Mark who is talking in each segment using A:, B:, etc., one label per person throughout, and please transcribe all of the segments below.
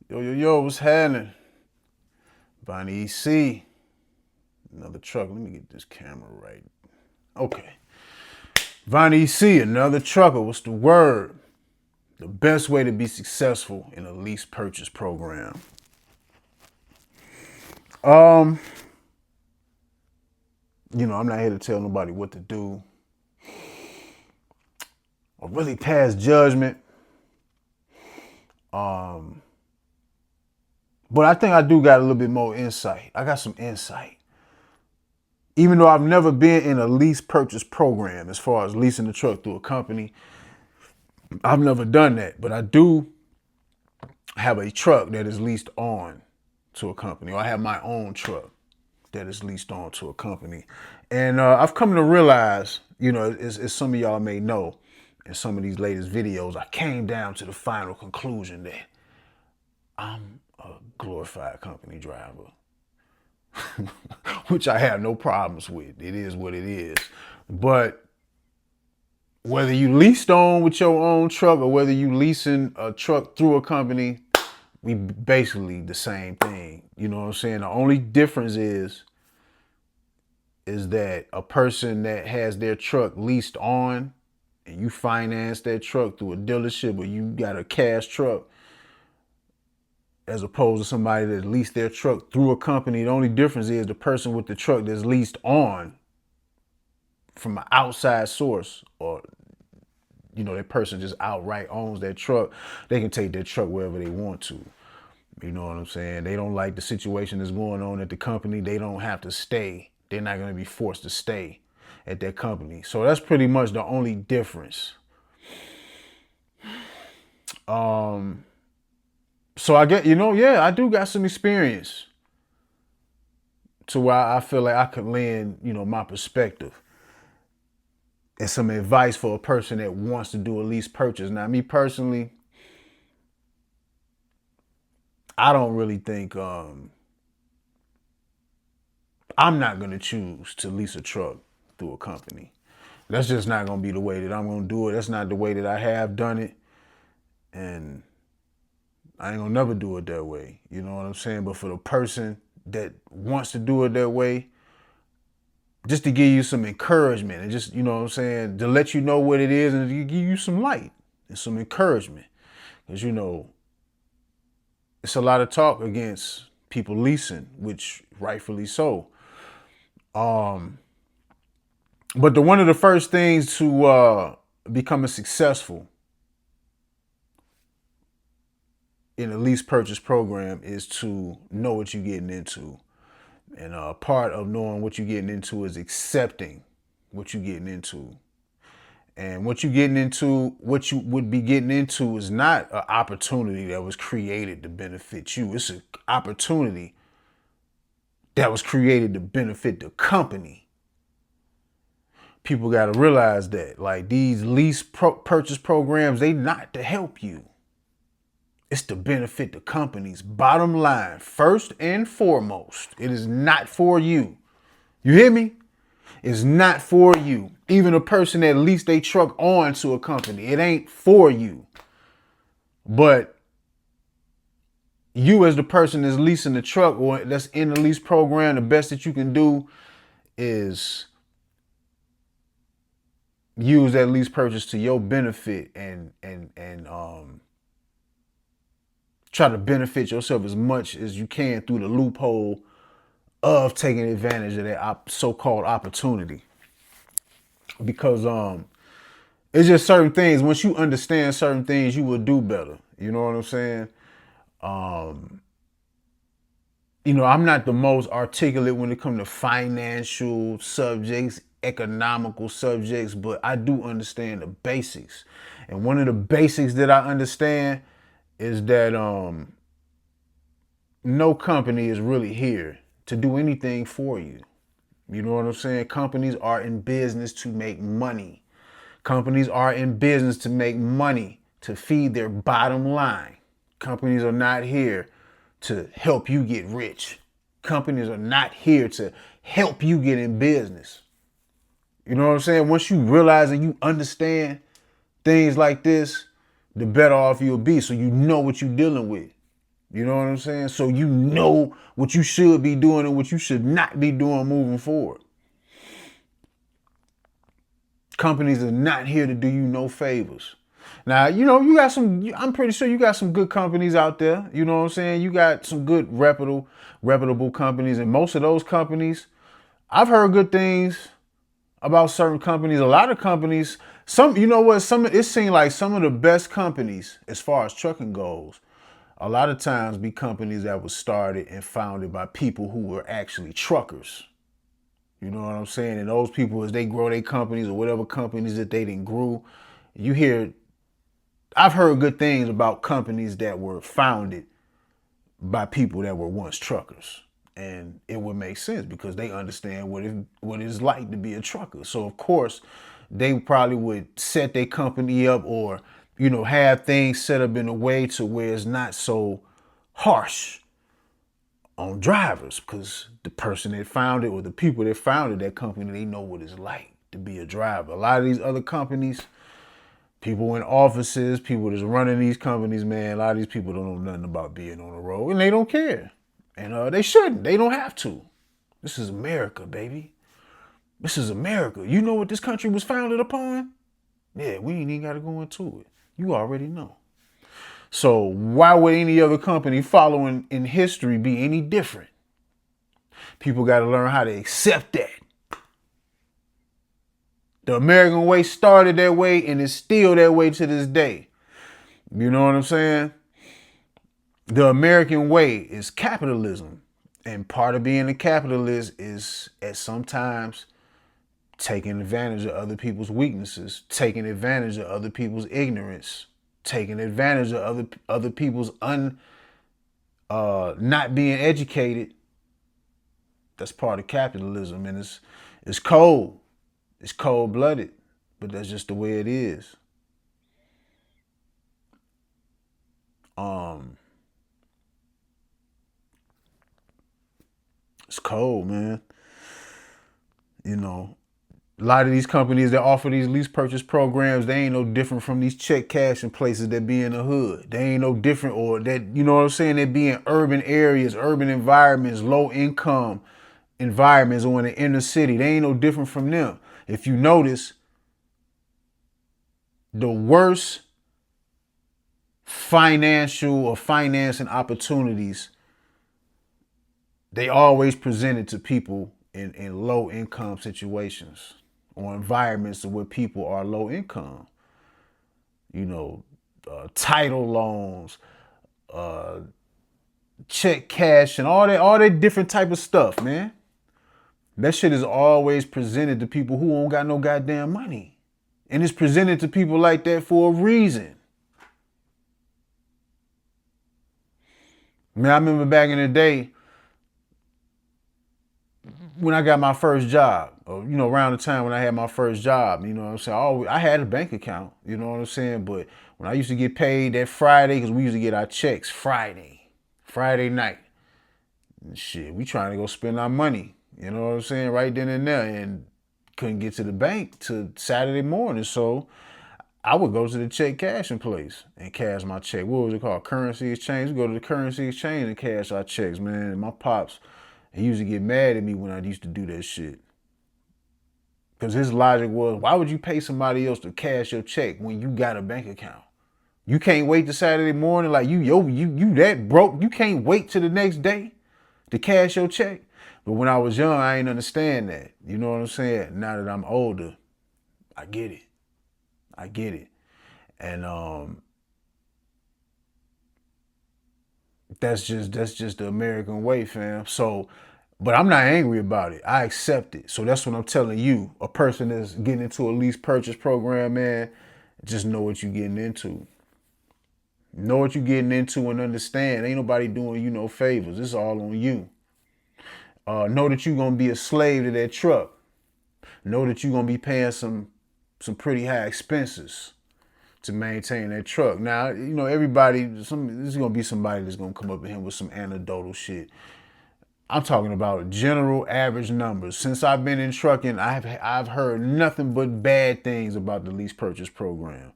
A: Yo, what's happening? Bonnie EC. Another truck. Let me get this camera right. Okay. Bonnie EC, another trucker. What's the word? The best way to be successful in a lease purchase program. Um, I'm not here to tell nobody what to do or really pass judgment. But I think I do got a little bit more insight. I got some insight. Even though I've never been in a lease purchase program as far as leasing the truck through a company, I've never done that. But I do have a truck that is leased on to a company, or I have my own truck that is leased on to a company. And I've come to realize, as some of y'all may know, in some of these latest videos, I came down to the final conclusion that I'm a glorified company driver, which I have no problems with. It is what it is. But whether you leased on with your own truck or whether you leasing a truck through a company, we basically the same thing. You know what I'm saying? The only difference is that a person that has their truck leased on and you finance that truck through a dealership or you got a cash truck, as opposed to somebody that leased their truck through a company, the only difference is the person with the truck that's leased on from an outside source, or that person just outright owns that truck, they can take their truck wherever they want to. You know what I'm saying? They don't like the situation that's going on at the company. They don't have to stay. They're not going to be forced to stay at that company. So that's pretty much the only difference. So I get, I do got some experience to where I feel like I could lend, my perspective and some advice for a person that wants to do a lease purchase. Now, me personally, I don't really think I'm not going to choose to lease a truck through a company. That's just not going to be the way that I'm going to do it. That's not the way that I have done it. And I ain't going to never do it that way. You know what I'm saying? But for the person that wants to do it that way, just to give you some encouragement and just, to let you know what it is and to give you some light and some encouragement. Because, it's a lot of talk against people leasing, which rightfully so. But one of the first things to becoming successful in a lease purchase program is to know what you're getting into. And part of knowing what you're getting into is accepting what you're getting into. And what you would be getting into is not an opportunity that was created to benefit you. It's an opportunity that was created to benefit the company. People got to realize that, like, these lease purchase programs, they not to help you. It's to benefit the company's bottom line, first and foremost. It is not for you. You hear me? It's not for you. Even a person that leased a truck on to a company, it ain't for you. But you, as the person that's leasing the truck or that's in the lease program, the best that you can do is use that lease purchase to your benefit and try to benefit yourself as much as you can through the loophole of taking advantage of that so-called opportunity. Because it's just certain things. Once you understand certain things, you will do better. You know what I'm saying? I'm not the most articulate when it comes to financial subjects, economical subjects, but I do understand the basics. And one of the basics that I understand is that no company is really here to do anything for you. You know what I'm saying? Companies are in business to make money. Companies are in business to make money, to feed their bottom line. Companies are not here to help you get rich. Companies are not here to help you get in business. You know what I'm saying? Once you realize and you understand things like this, the better off you'll be, so you know what you're dealing with. You know what I'm saying? So you know what you should be doing and what you should not be doing moving forward. Companies are not here to do you no favors. Now, you got I'm pretty sure you got some good companies out there. You know what I'm saying? You got some good reputable companies. And most of those companies, I've heard good things about certain companies. A lot of companies, it seems like some of the best companies as far as trucking goes, a lot of times be companies that were started and founded by people who were actually truckers. You know what I'm saying? And those people, as they grow their companies or whatever companies that they didn't grew, you hear, I've heard good things about companies that were founded by people that were once truckers. And it would make sense because they understand what it's like to be a trucker. So of course, they probably would set their company up or, have things set up in a way to where it's not so harsh on drivers, because the person that founded or the people that founded that company, they know what it's like to be a driver. A lot of these other companies, people in offices, people that's running these companies, man, a lot of these people don't know nothing about being on the road, and they don't care. And they shouldn't. They don't have to. This is America, baby. This is America. You know what this country was founded upon? Yeah, we ain't even got to go into it. You already know. So why would any other company following in history be any different? People got to learn how to accept that. The American way started that way and is still that way to this day. You know what I'm saying? The American way is capitalism. And part of being a capitalist is at sometimes taking advantage of other people's weaknesses, taking advantage of other people's ignorance, taking advantage of other people's not being educated. That's part of capitalism, and it's cold. It's cold-blooded, but that's just the way it is. It's cold, man. A lot of these companies that offer these lease purchase programs, they ain't no different from these check cashing places that be in the hood. They ain't no different, or that, you know what I'm saying, they be in urban areas, urban environments, low income environments, or in the inner city. They ain't no different from them. If you notice, the worst financial or financing opportunities, they always presented to people in low income situations or environments where people are low income. Title loans, check cash, and all that different type of stuff, man. That shit is always presented to people who don't got no goddamn money. And it's presented to people like that for a reason. Man, I remember back in the day when I got my first job, or, around the time when I had my first job, you know what I'm saying? I had a bank account, you know what I'm saying? But when I used to get paid that Friday, because we used to get our checks Friday night. And shit, we trying to go spend our money, you know what I'm saying? Right then and there. And couldn't get to the bank till Saturday morning. So I would go to the check cashing place and cash my check. What was it called? Currency exchange. We go to the currency exchange and cash our checks, man. And my pops, he used to get mad at me when I used to do that shit. Because his logic was, why would you pay somebody else to cash your check when you got a bank account? You can't wait till Saturday morning, like you that broke. You can't wait till the next day to cash your check. But when I was young, I ain't understand that. You know what I'm saying? Now that I'm older, I get it. And that's just the American way, fam. So, but I'm not angry about it. I accept it. So that's what I'm telling you. A person that's getting into a lease purchase program, man, just know what you're getting into. Know what you're getting into and understand. Ain't nobody doing you no favors. It's all on you. Know that you're gonna be a slave to that truck. Know that you're gonna be paying some pretty high expenses to maintain that truck. Now, everybody, there's gonna be somebody that's gonna come up in here with some anecdotal shit. I'm talking about general average numbers. Since I've been in trucking, I've heard nothing but bad things about the lease purchase program.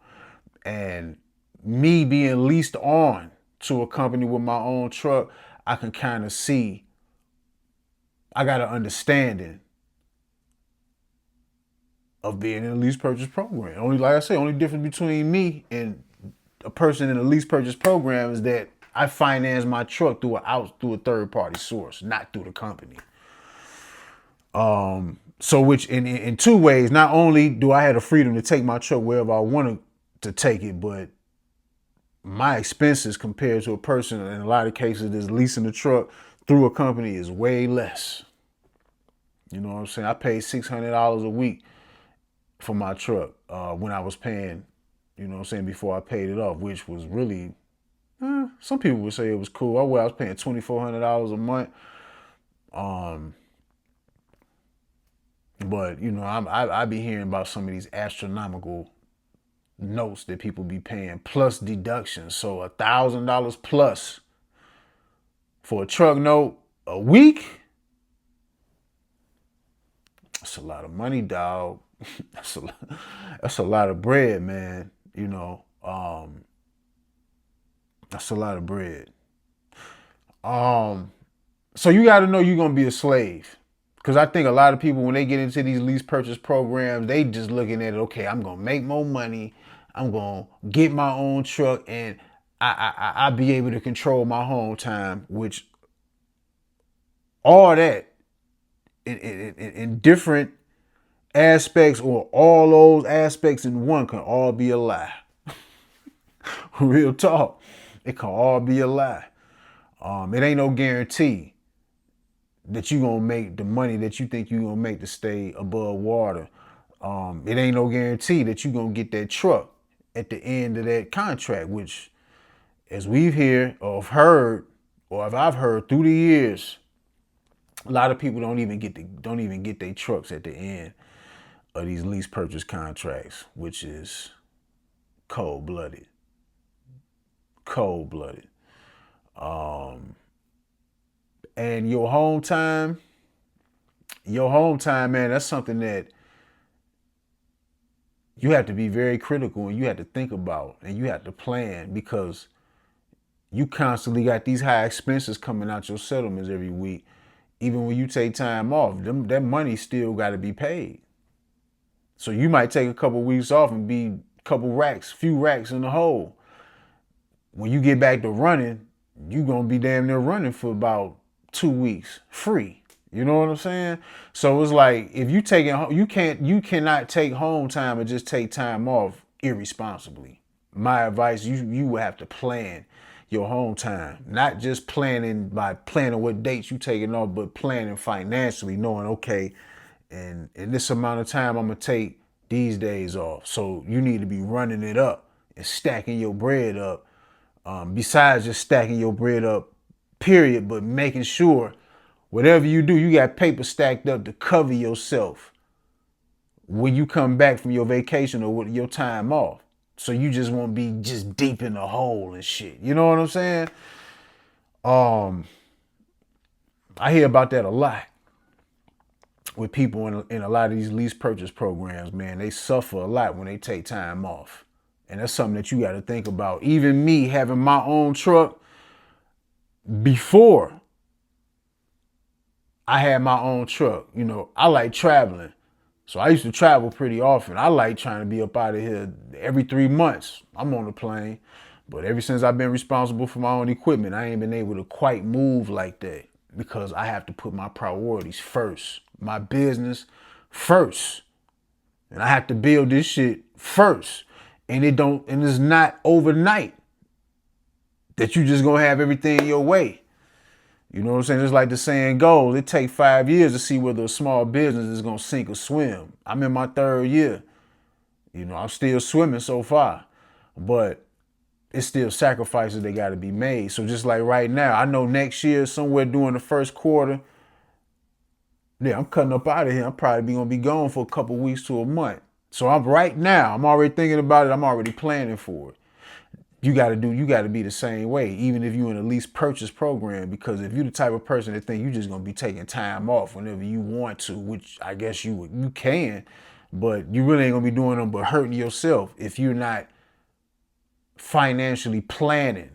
A: And me being leased on to a company with my own truck, I can kind of see, I got an understanding of being in a lease purchase program. Only, like I say, only difference between me and a person in a lease purchase program is that I finance my truck through a third party source, not through the company. So which in two ways, not only do I have the freedom to take my truck wherever I want to take it, but my expenses compared to a person in a lot of cases that's leasing the truck through a company is way less. You know what I'm saying? I paid $600 a week for my truck when I was paying, you know what I'm saying, before I paid it off, which was really, some people would say it was cool. I was paying $2,400 a month. But, you know, I be hearing about some of these astronomical notes that people be paying plus deductions. So $1,000 plus for a truck note a week. That's a lot of money, dog. That's a lot of bread, man. You know, that's a lot of bread. So you got to know you're gonna be a slave, because I think a lot of people, when they get into these lease purchase programs, they just looking at it. Okay, I'm gonna make more money. I'm gonna get my own truck, and I'll be able to control my home time. Which all that in different aspects, or all those aspects in one, can all be a lie. Real talk, it can all be a lie. It ain't no guarantee that you gonna make the money that you think you gonna make to stay above water. It ain't no guarantee that you gonna get that truck at the end of that contract, which, as we've heard or heard, or if I've heard through the years, a lot of people don't even get their trucks at the end of these lease purchase contracts, which is cold blooded. Cold blooded. And your home time, man, that's something that you have to be very critical, and you have to think about, and you have to plan, because you constantly got these high expenses coming out your settlements every week. Even when you take time off, that money still got to be paid. So you might take a couple weeks off and be few racks in the hole. When you get back to running, you gonna be damn near running for about 2 weeks free. You know what I'm saying? So it's like, if you cannot take home time and just take time off irresponsibly. My advice, you will have to plan your home time. Not just planning by planning what dates you taking off, but planning financially, knowing, okay, and in this amount of time I'm gonna take these days off. So you need to be running it up and stacking your bread up. Besides just stacking your bread up, period, but making sure whatever you do, you got paper stacked up to cover yourself when you come back from your vacation or with your time off. So you just won't be just deep in the hole and shit. You know what I'm saying? I hear about that a lot with people in a lot of these lease purchase programs, man. They suffer a lot when they take time off. And that's something that you got to think about. Even me having my own truck, before I had my own truck, you know, I like traveling. So I used to travel pretty often. I like trying to be up out of here every 3 months. I'm on a plane. But ever since I've been responsible for my own equipment, I ain't been able to quite move like that, because I have to put my priorities first, my business first. And I have to build this shit first. And it's not overnight that you just gonna have everything your way. You know what I'm saying? Just like the saying goes, it takes 5 years to see whether a small business is gonna sink or swim. I'm in my 3rd year. You know, I'm still swimming so far, but it's still sacrifices that gotta be made. So just like right now, I know next year, somewhere during the 1st quarter, yeah, I'm cutting up out of here. I'm probably gonna be gone for a couple weeks to a month. So I'm already thinking about it. I'm already planning for it. You got to be the same way, even if you're in a lease purchase program, because if you're the type of person that think you're just going to be taking time off whenever you want to, which I guess you can, but you really ain't going to be doing them but hurting yourself if you're not financially planning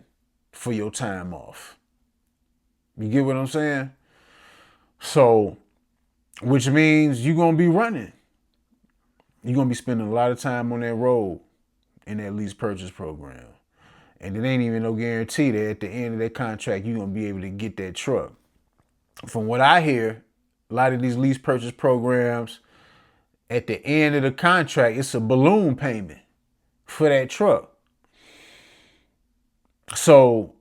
A: for your time off. You get what I'm saying? So, which means you're going to be running. You're going to be spending a lot of time on that road in that lease purchase program. And it ain't even no guarantee that at the end of that contract, you're going to be able to get that truck. From what I hear, a lot of these lease purchase programs, at the end of the contract, it's a balloon payment for that truck. So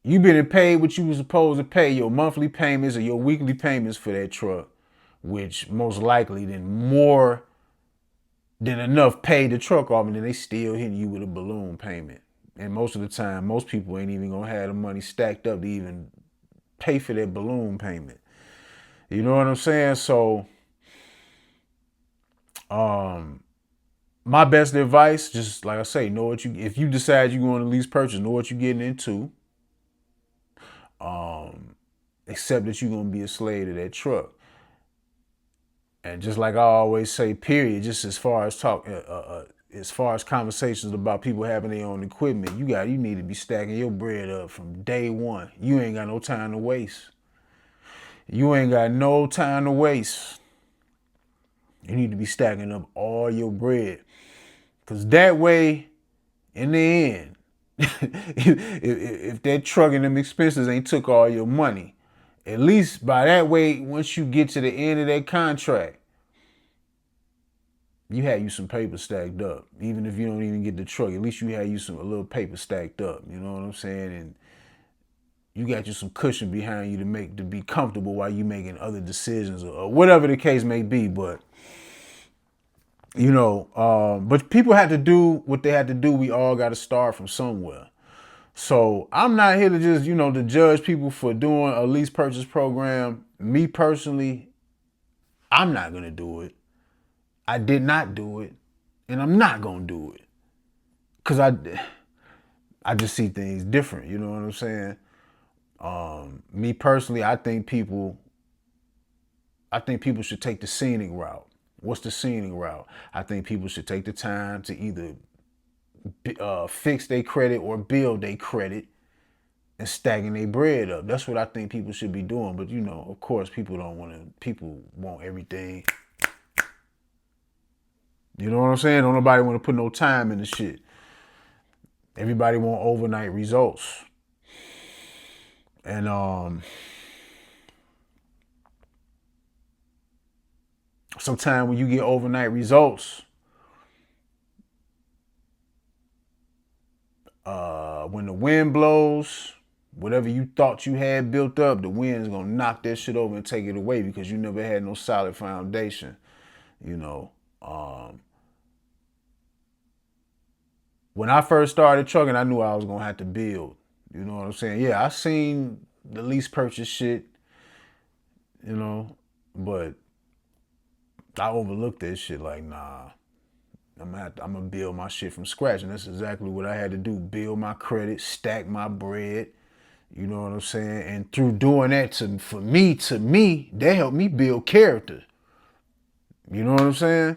A: you been paid what you were supposed to pay, your monthly payments or your weekly payments for that truck, which most likely then more than enough paid the truck off, and then they still hitting you with a balloon payment. And most of the time, most people ain't even gonna have the money stacked up to even pay for that balloon payment. You know what I'm saying? So, my best advice, just like I say, know what you. If you decide you're going to lease purchase, know what you're getting into. Accept that you're gonna be a slave to that truck. And just like I always say, period. Just as far as conversations about people having their own equipment, you need to be stacking your bread up from day one. You ain't got no time to waste. You ain't got no time to waste. You need to be stacking up all your bread. Because that way, in the end, if that truck and them expenses ain't took all your money, at least by that way, once you get to the end of that contract, you had you some paper stacked up. Even if you don't even get the truck, at least you had you a little paper stacked up. You know what I'm saying? And you got you some cushion behind you to be comfortable while you making other decisions or whatever the case may be. But but people had to do what they had to do. We all got to start from somewhere. So I'm not here to just, to judge people for doing a lease purchase program. Me personally, I'm not going to do it. I did not do it, and I'm not going to do it. Because I just see things different, you know what I'm saying? Me personally, I think people should take the scenic route. What's the scenic route? I think people should take the time to either fix their credit or build their credit and stacking their bread up. That's what I think people should be doing. But of course, people want everything. You know what I'm saying? Don't nobody want to put no time in the shit. Everybody want overnight results. And sometimes when you get overnight results, when the wind blows, whatever you thought you had built up, the wind is gonna knock that shit over and take it away because you never had no solid foundation. When I first started trucking, I knew I was gonna have to build. You know what I'm saying? Yeah, I seen the lease purchase shit, but I overlooked that shit like, nah. I'm gonna build my shit from scratch, and that's exactly what I had to do. Build my credit, stack my bread. You know what I'm saying? And through doing that, to me, that helped me build character. You know what I'm saying?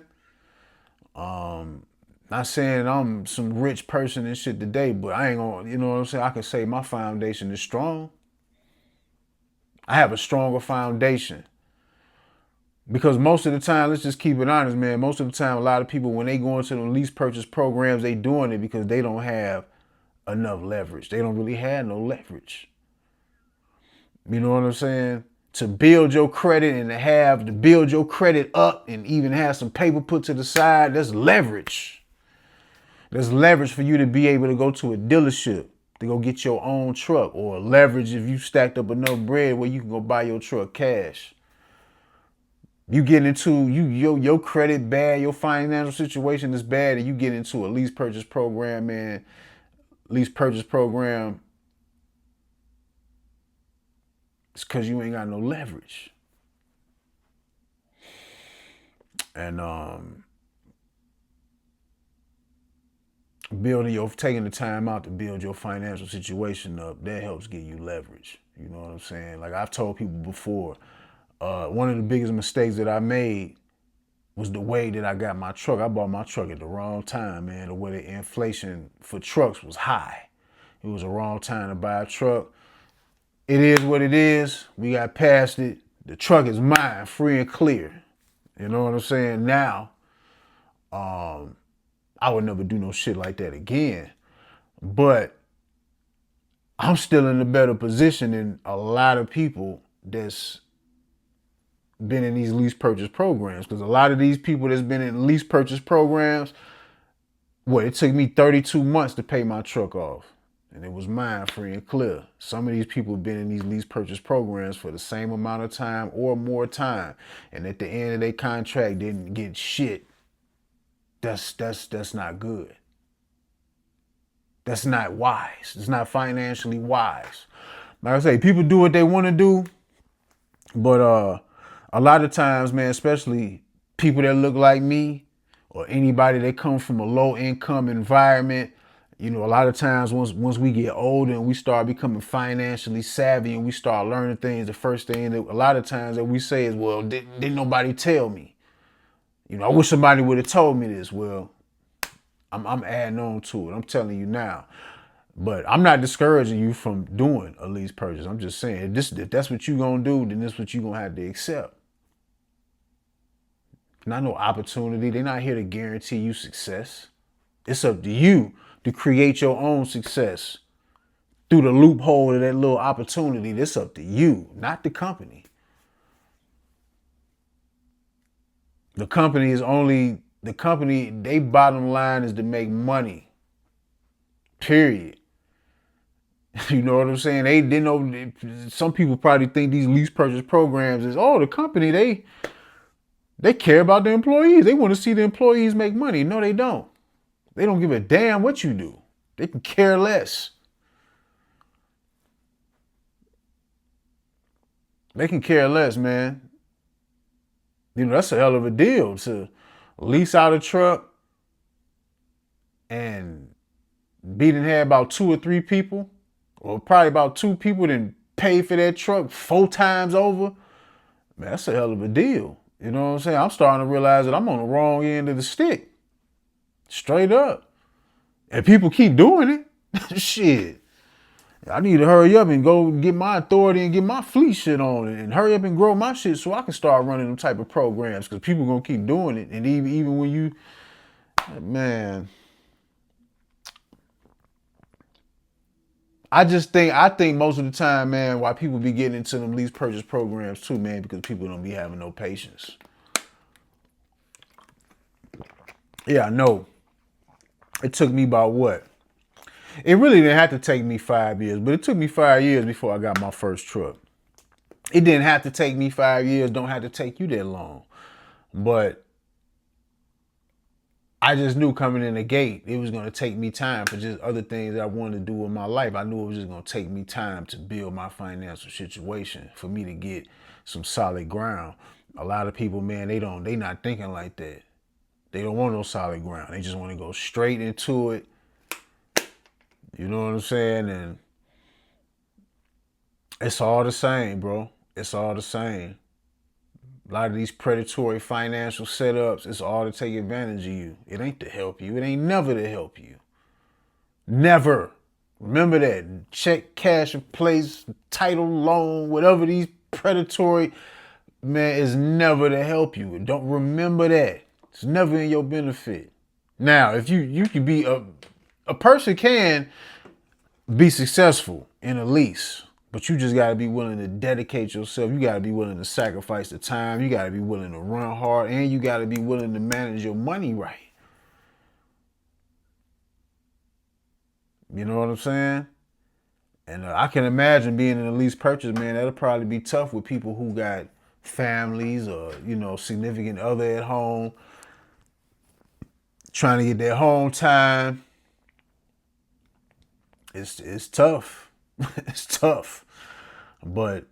A: Not saying I'm some rich person and shit today, but I ain't gonna, you know what I'm saying? I can say my foundation is strong. I have a stronger foundation. Because most of the time, let's just keep it honest, man. Most of the time, a lot of people, when they go into the lease purchase programs, they doing it because they don't have enough leverage. They don't really have no leverage. You know what I'm saying? To build your credit and to build your credit up and even have some paper put to the side, that's leverage. There's leverage for you to be able to go to a dealership to go get your own truck, or leverage if you stacked up enough bread where you can go buy your truck cash. You get into your credit bad, your financial situation is bad, and you get into a lease purchase program, man. Lease purchase program, it's because you ain't got no leverage. And taking the time out to build your financial situation up, that helps give you leverage. You know what I'm saying? Like I've told people before, one of the biggest mistakes that I made was the way that I got my truck. I bought my truck at the wrong time, man. The way the inflation for trucks was high. It was a wrong time to buy a truck. It is what it is. We got past it. The truck is mine, free and clear. You know what I'm saying? Now, I would never do no shit like that again. But I'm still in a better position than a lot of people that's been in these lease purchase programs. Because a lot of these people that's been in lease purchase programs, it took me 32 months to pay my truck off. And it was mine, free and clear. Some of these people have been in these lease purchase programs for the same amount of time or more time. And at the end of their contract didn't get shit. That's not good. That's not wise. It's not financially wise. Like I say, people do what they want to do, but a lot of times, man, especially people that look like me or anybody that comes from a low income environment, a lot of times once we get older and we start becoming financially savvy and we start learning things, the first thing that a lot of times that we say is, well, didn't nobody tell me? I wish somebody would have told me this. Well, I'm adding on to it. I'm telling you now. But I'm not discouraging you from doing a lease purchase. I'm just saying, if that's what you're going to do, then that's what you're going to have to accept. Not no opportunity. They're not here to guarantee you success. It's up to you to create your own success through the loophole of that little opportunity. That's up to you, not the company. The company, their bottom line is to make money. Period. You know what I'm saying? They didn't know. Some people probably think these lease purchase programs is, the company, they care about the employees. They want to see the employees make money. No, they don't. They don't give a damn what you do. They can care less. They can care less, man. That's a hell of a deal to lease out a truck and had about 2 or 3 people, or probably about 2 people, then pay for that truck 4 times over. Man, that's a hell of a deal. You know what I'm saying? I'm starting to realize that I'm on the wrong end of the stick. Straight up. And people keep doing it. Shit. I need to hurry up and go get my authority and get my fleet shit on it and hurry up and grow my shit so I can start running them type of programs, because people going to keep doing it. And even when you, man, I think most of the time, man, why people be getting into them lease purchase programs too, man, because people don't be having no patience. Yeah, I know. It took me about what? It really didn't have to take me 5 years, but it took me 5 years before I got my first truck. It didn't have to take me 5 years. Don't have to take you that long. But I just knew coming in the gate, it was going to take me time for just other things that I wanted to do in my life. I knew it was just going to take me time to build my financial situation for me to get some solid ground. A lot of people, man, they not thinking like that. They don't want no solid ground. They just want to go straight into it. You know what I'm saying? And it's all the same, bro. It's all the same. A lot of these predatory financial setups, it's all to take advantage of you. It ain't to help you. It ain't never to help you. Never. Remember that. Check, cash in place, title, loan, whatever these predatory, man, is never to help you. Don't remember that. It's never in your benefit. Now, if you can be a person can be successful in a lease, but you just got to be willing to dedicate yourself. You got to be willing to sacrifice the time. You got to be willing to run hard, and you got to be willing to manage your money right. You know what I'm saying? And I can imagine being in a lease purchase, man, that'll probably be tough with people who got families or, significant other at home, trying to get their home time. It's tough. It's tough. But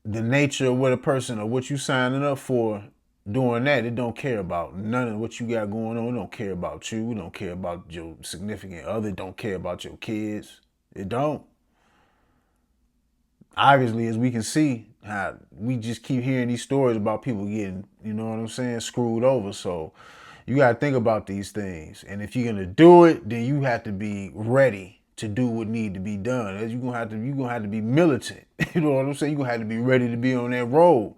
A: the nature of what a person or what you signing up for doing that, it don't care about none of what you got going on. It don't care about you. It don't care about your significant other. It don't care about your kids. It don't. Obviously, as we can see, how we just keep hearing these stories about people getting, you know what I'm saying, screwed over. So You got to think about these things. And if you're going to do it, then you have to be ready to do what need to be done. You're gonna have to be militant. You know what I'm saying? You're gonna have to be ready to be on that road.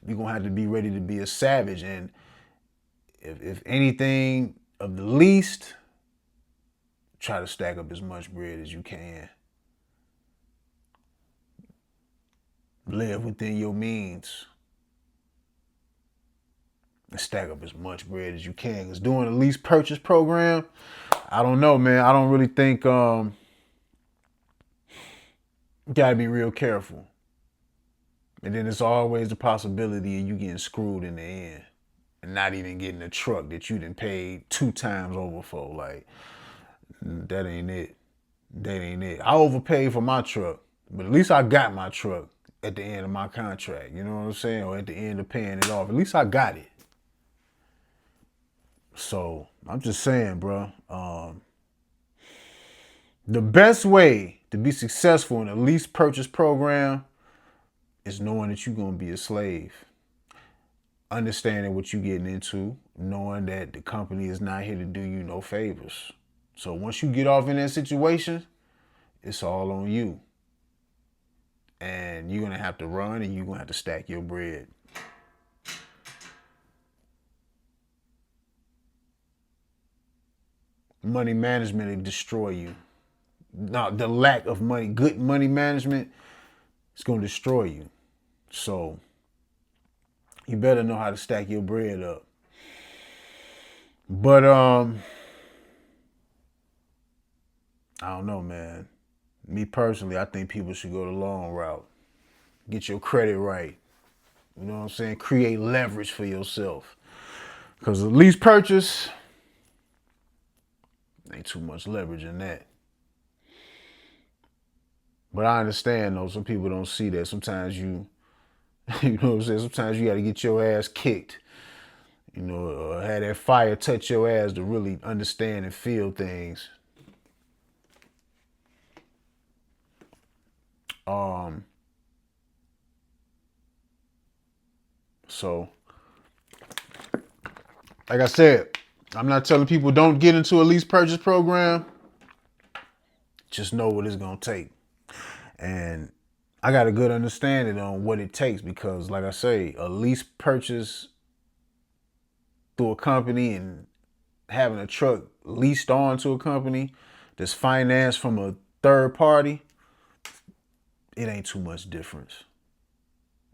A: You're gonna have to be ready to be a savage. And if anything of the least, try to stack up as much bread as you can. Live within your means. And stack up as much bread as you can. Because doing a lease purchase program, I don't know, man. I don't really think you gotta be real careful. And then there's always the possibility of you getting screwed in the end. And not even getting a truck that you done paid 2 times over for. Like, that ain't it. That ain't it. I overpaid for my truck, but at least I got my truck at the end of my contract. You know what I'm saying? Or at the end of paying it off. At least I got it. So I'm just saying, bro. The best way to be successful in a lease purchase program is knowing that you're gonna be a slave. Understanding what you're getting into, knowing that the company is not here to do you no favors. So once you get off in that situation, it's all on you. And you're going to have to run and you're going to have to stack your bread. Money management will destroy you. Now, the lack of money, good money management, it's going to destroy you. So you better know how to stack your bread up. But I don't know, man. Me personally, I think people should go the long route. Get your credit right. You know what I'm saying? Create leverage for yourself. Because the lease purchase, ain't too much leverage in that. But I understand, though, some people don't see that. Sometimes you know what I'm saying? Sometimes you got to get your ass kicked. You know, have that fire touch your ass to really understand and feel things. So, like I said, I'm not telling people don't get into a lease purchase program. Just know what it's going to take. And I got a good understanding on what it takes because, like I say, a lease purchase through a company and having a truck leased on to a company that's financed from a third party, it ain't too much difference.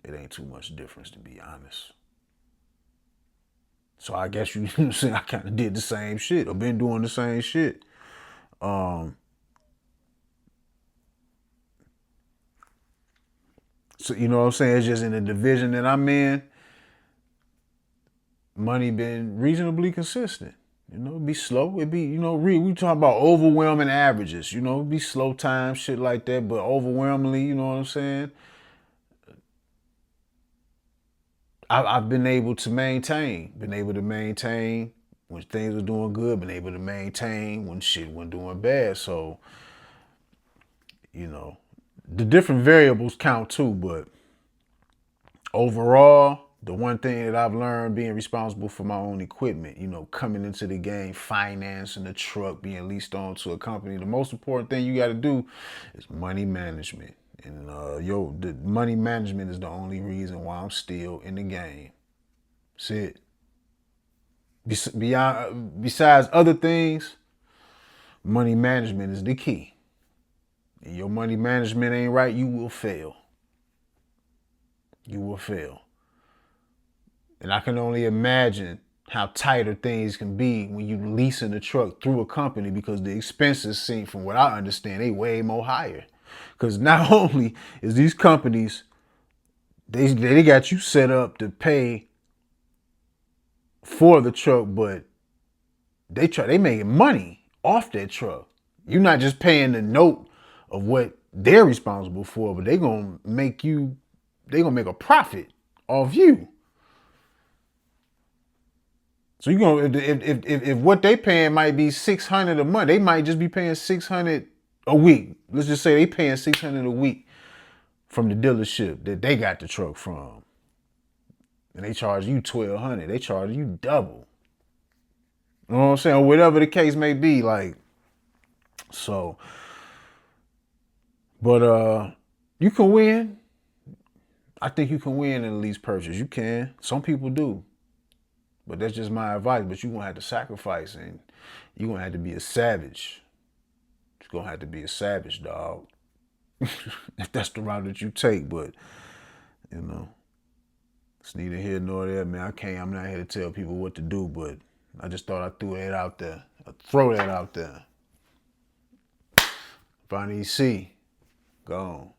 A: It ain't too much difference, to be honest. So I guess you know what I'm saying, I kind of did the same shit or been doing the same shit. So you know what I'm saying? It's just in the division that I'm in, money been reasonably consistent. You know, it'd be slow. It'd be, you know, we talking about overwhelming averages. You know, it'd be slow time, shit like that. But overwhelmingly, you know what I'm saying? I've been able to maintain. Been able to maintain when things were doing good. Been able to maintain when shit wasn't doing bad. So, you know, the different variables count too. But overall, the one thing that I've learned being responsible for my own equipment, you know, coming into the game, financing the truck, being leased on to a company, the most important thing you got to do is money management. And the money management is the only reason why I'm still in the game. That's it. Besides other things, money management is the key. And your money management ain't right, you will fail. You will fail. And I can only imagine how tighter things can be when you leasing a truck through a company because the expenses seem, from what I understand, they way more higher. Because not only is these companies, they got you set up to pay for the truck, but they making money off that truck. You're not just paying the note of what they're responsible for, but they're gonna make a profit off you. So you gonna if what they paying might be $600 a month, they might just be paying $600 a week. Let's just say they paying $600 a week from the dealership that they got the truck from, and they charge you $1,200. They charge you double. You know what I'm saying? Or whatever the case may be, like, so. But you can win. I think you can win in a lease purchase. You can. Some people do. But that's just my advice. But you're gonna have to sacrifice, and you're gonna have to be a savage. You're gonna have to be a savage, dog. If that's the route that you take. But, you know, it's neither here nor there, man. I'm not here to tell people what to do, but I just thought I'd throw that out there. Throw that out there. Find EC. Gone.